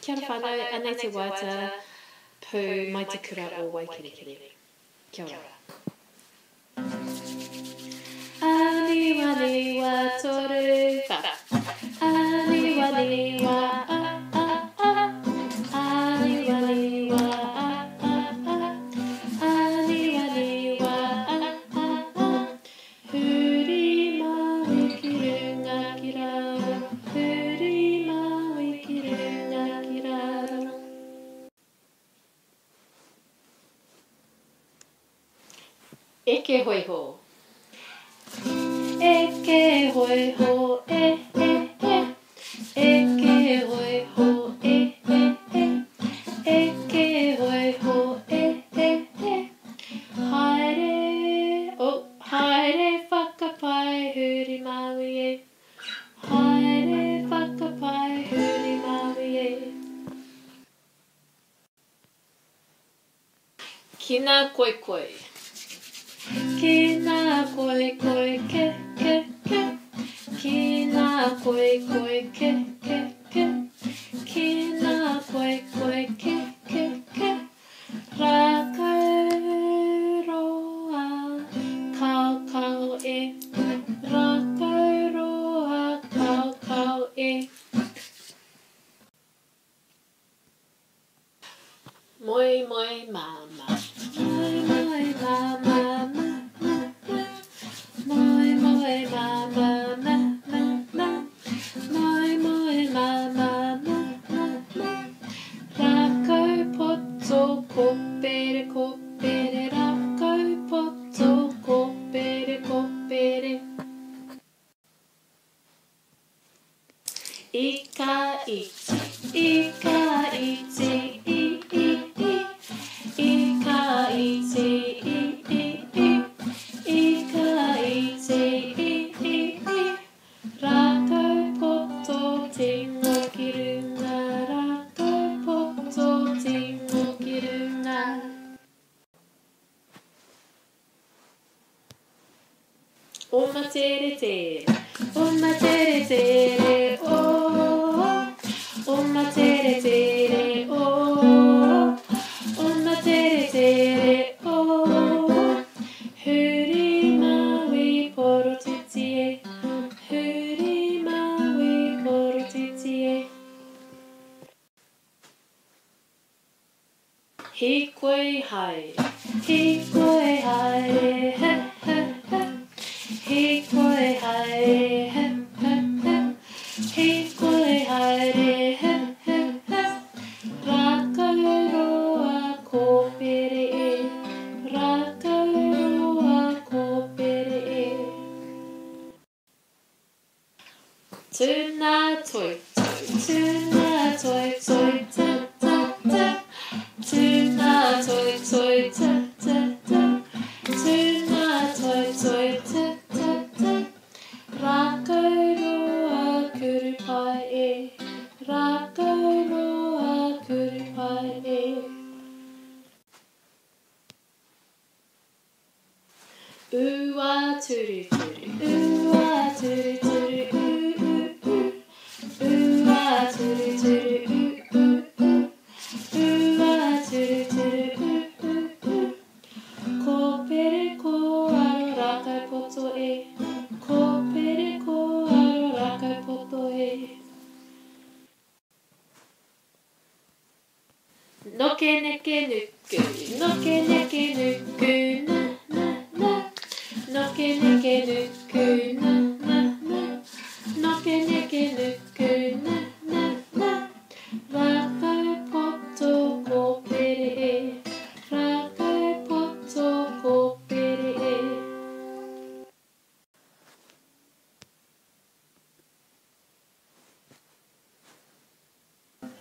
Kia ora whānau, anei te wāta, pū mai te kura o Waikirikiri. Kia ora. Aniwa niwa toru wha. Aniwa niwa a a a. Aniwa niwa a a a. Aniwa niwa a a a. Huri maui ki runga ki raro. Huri maui ki runga ki raro. Eke hoi ho. Eke hoi ho, e e e. Eke hoi ho, e e e. Eke hoi ho, e e e. Haere whakapai huri maui e. Haere whakapai huri maui e. Kina koi koi. Kina koi koi ke ke ke. Kina koi koi ke ke ke. Kina koi koi ke ke ke. Rakauroa kau kau e. Rakauroa kau kau e. Moi moi mama. Moi moi mama. Moi moi mama. Moi moi mama. Rakau poto kopere kopere. Rakau poto kopere kopere. Ika iti. Ika iti. I i i. Ika iti. I i i. Ika iti. I i i. Rakau poto tingo ki runga. Rakau poto tingo ki runga. Oma tere tere. Oma tere tere. Oh. Oma tere tere. Oh. Oma tere tere. Oh. Huri maui poro titi e. Huri maui poro titi e. Hikoi haere. Hikoi haere. He he he. Hikoi haere. He he he. Hikoi haere. He he he. Rakauroa kopere e. Rakauroa kopere e. Tuna toi toi. Tuna toi toi ta ta ta. Tuna toi toi ta ta ta. Tuna toi toi ta ta ta. Rakauroa kurupai e. Rakauroa kurupai e. Ua turu turu. Ua turu turu. Ua turu turu. Ua turu turu. Kopere ko aro rakai poto e. Kopere ko aro rakai poto e. Noke neke nuku. Noke neke nuku. Na na na. Noke neke nuku. Na na na. Noke neke nuku. Na na na. Rakai poto kopere e. Rakai poto kopere e.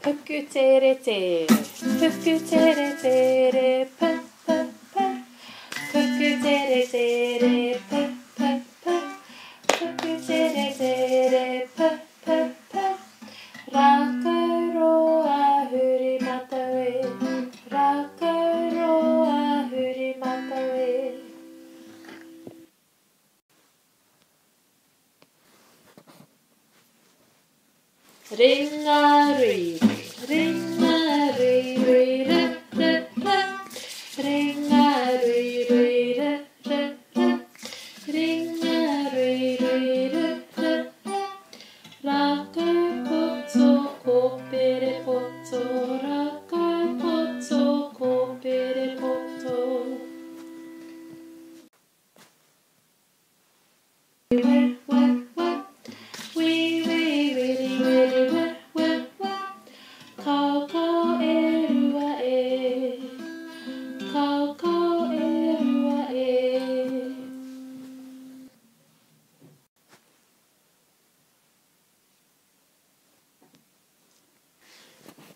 Puku tere tere. Puku tere tere. Pa pa pa. Puku tere tere. Pa pa pa. Puku tere tere. Pa pa pa. Rakauroa huri matau e. Rakauroa huri matau e. Ringa riri. ringa ri ri ra ra ra, ringa ri ri ra ra ra, ringa ri ri ra ra ra, 라끌포초 코피리포초 라끌포초 코피리포초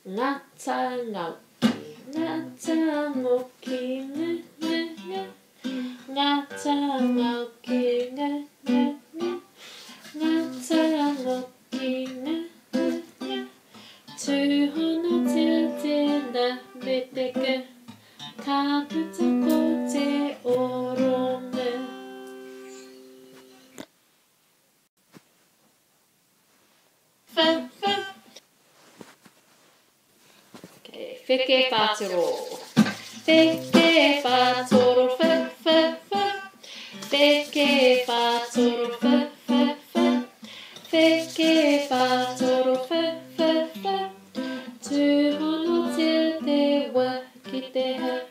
나창옥기 나창옥기 나창옥기 나창옥기 주호노 질질나 밑에가 가부초코제 오롱네 Feke fatoro, feke fatoro, feke fatoro, feke fatoro, 주호노 질때 와 기대하